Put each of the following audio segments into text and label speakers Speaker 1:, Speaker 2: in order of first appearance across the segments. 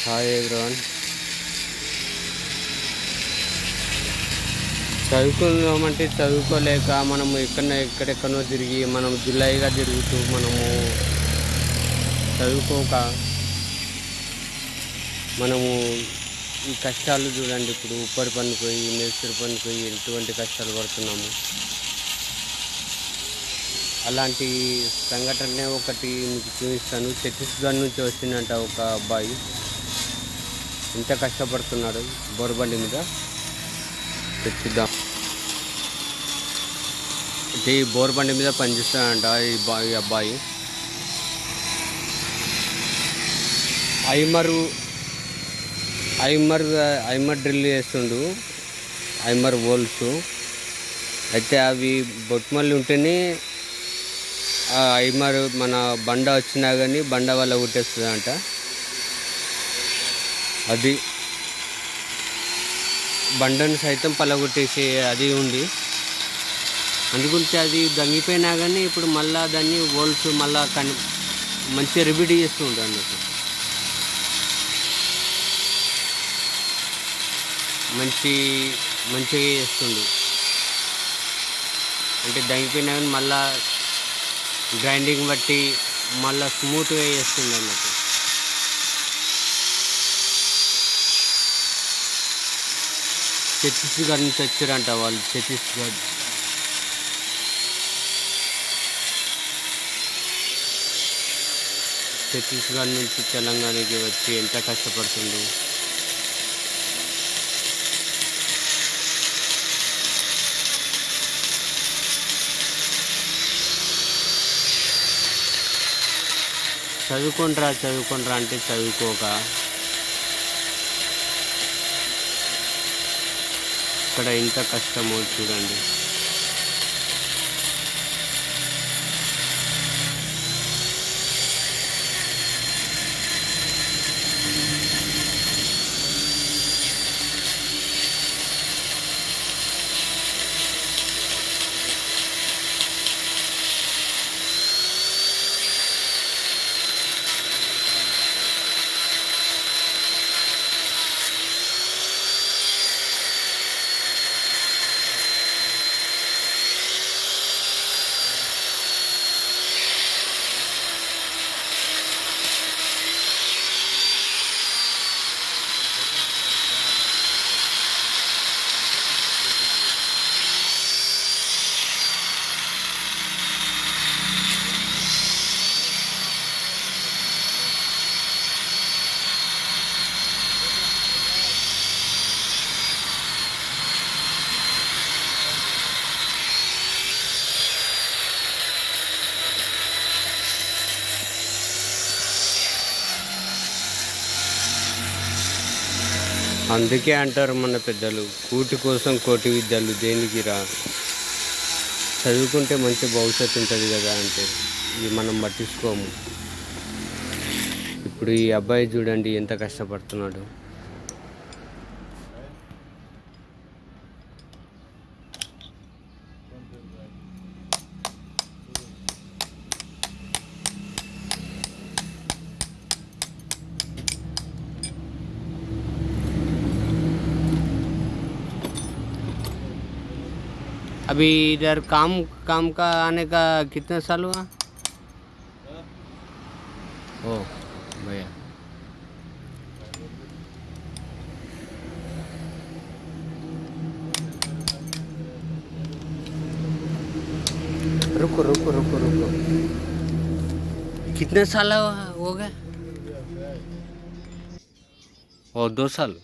Speaker 1: Hi everyone. చదువుకుందామంటే చదువుకోలేక మనము ఎక్కడెక్కడో తిరిగి మనం జులైగా తిరుగుతూ మనము చదువుకోక మనము ఈ కష్టాలు చూడండి. ఇప్పుడు ఉప్పరి పనికి పోయి మేస్త్రి పనికి పోయి ఎటువంటి కష్టాలు పడుతున్నాము. అలాంటి సంఘటన ఒకటి మీకు చూపిస్తాను. ఛత్తీస్గఢ్ నుంచి వచ్చిందంట ఒక అబ్బాయి. ఎంత కష్టపడుతున్నాడు బోర్బండి మీద తెచ్చిద్దాం. ఈ బోర్బండి మీద పనిచేస్తాడంట ఈ అబ్బాయి. ఐమర్ డ్రిల్ చేస్తుండు, ఐమర్ హోల్స్. అయితే అవి బొట్మల్లి ఉంటేనే ఐమర్ మన బండ వచ్చినా కానీ బండ వల్ల కొట్టేస్తుందంట. అది బండను సైతం పలగొట్టేసి అది ఉంది. అందుగురించి అది దంగిపోయినా కానీ ఇప్పుడు మళ్ళీ దాన్ని హోల్స్ మళ్ళీ మంచిగా రిపీట్ చేస్తూ ఉంటాడు అన్నట్టు. మంచిగా చేస్తుండు. అంటే దంగిపోయినా కానీ మళ్ళీ గ్రైండింగ్ బట్టి మళ్ళీ స్మూత్గా చేస్తుంది అన్నట్టు. ఛత్తీస్గఢ్ నుంచి వచ్చారంట వాళ్ళు. ఛత్తీస్గఢ్ నుంచి తెలంగాణకి వచ్చి ఎంత కష్టపడుతుండు. చదువుకుంటారా అంటే చదువుకోక ఇక్కడ ఎంత కష్టమో చూడండి. అందుకే అంటారు మన పెద్దలు, కూటి కోసం కోటి విద్యలు దేనికి రా. చదువుకుంటే మంచి భవిష్యత్తు ఉంటుంది కదా అంటే ఇది మనం పట్టించుకోము. ఇప్పుడు ఈ అబ్బాయి చూడండి ఎంత కష్టపడుతున్నాడు. अभी इधर काम का आने का कितना साल हुआ? ओ भैया रुको रुको रुको रुको, कितने साल हो गए? और 2 साल।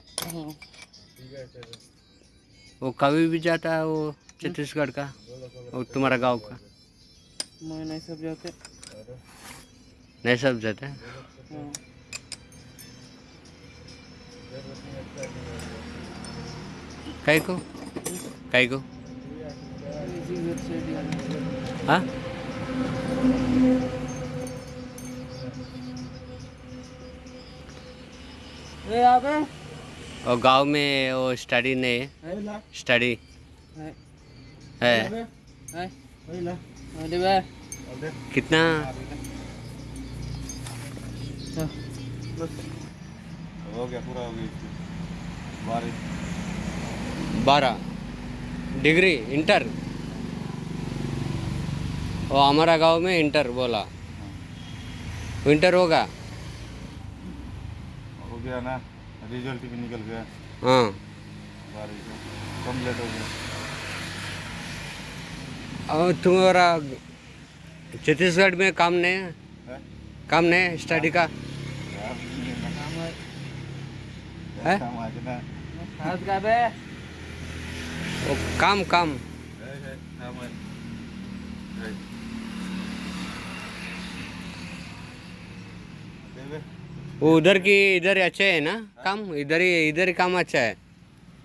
Speaker 1: वो कभी भी जाता है वो छत्तीसगढ़ का और तुम्हारा गांव का?
Speaker 2: मैं नहीं सब जाते।
Speaker 1: नहीं सब जाते हैं। कई को हाँ और गांव में वो स्टडी नहीं स्टडी है। कितना
Speaker 3: हो गया पूरा हो गया इसकी
Speaker 1: 12 डिग्री इंटर। वो हमारा गांव में इंटर बोला, इंटर होगा।
Speaker 3: हो गया ना, रिजल्ट भी निकल गया
Speaker 1: हाँ
Speaker 3: 12 का, कम्प्लीट हो गया।
Speaker 1: और तुम्हारा छत्तीसगढ़ में काम नहीं है?
Speaker 3: है?
Speaker 1: काम नहीं स्टडी का है?
Speaker 3: काम आज ना
Speaker 2: हाथ का बे
Speaker 1: वो काम
Speaker 3: है काम है। देवे
Speaker 1: वो उधर की इधर अच्छे है ना काम, इधर ही काम अच्छा है।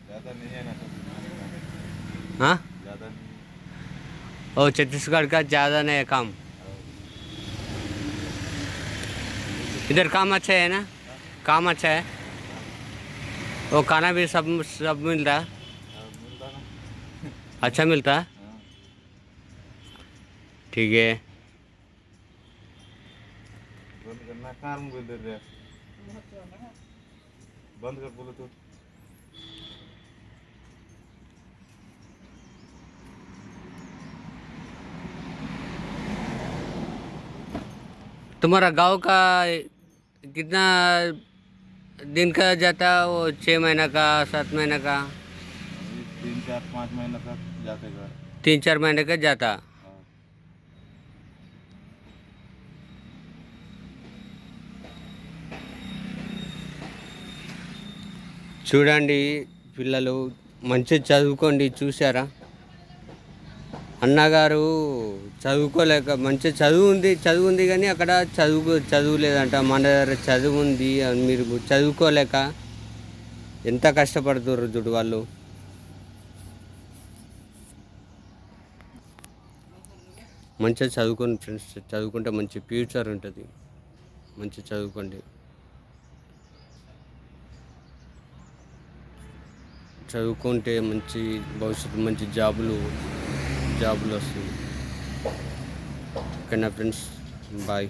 Speaker 3: ज़्यादा नहीं है ना तो,
Speaker 1: हाँ
Speaker 3: ज़्यादा नहीं
Speaker 1: और छत्तीसगढ़ का ज़्यादा नहीं है काम, इधर काम अच्छा है ना, काम अच्छा है। वो खाना भी सब मिल रहा,
Speaker 3: मिलता ना।
Speaker 1: अच्छा मिलता।
Speaker 3: हाँ,
Speaker 1: ठीक है।
Speaker 3: बंद करना, कहाँ मोबाइल दे रहे हैं? बंद कर बोले तो।
Speaker 1: तुम्हारा गांव का कितना दिन का जाता, वो 6 महीना का 7 महीना का?
Speaker 3: 3 4 5 महीने तक जाते घर।
Speaker 1: 3-4 महीने का जाता।
Speaker 3: हाँ।
Speaker 1: చూడండి పిల్లలు మంచి చదువుకోండి, చూసారా అన్నగారు చదువుకోలేక, మంచి చదువు ఉంది కానీ అక్కడ చదువులేదంట. మన దగ్గర చదువు ఉంది, మీరు చదువుకోలేక ఎంత కష్టపడుతుర్రు చూడు వాళ్ళు. మంచిగా చదువుకోండి ఫ్రెండ్స్, చదువుకుంటే మంచి ఫ్యూచర్ ఉంటుంది. మంచి చదువుకోండి, చదువుకుంటే మంచి భవిష్యత్తు, మంచి జాబులు వస్తాయి. ఓకేనా ఫ్రెండ్స్, బాయ్.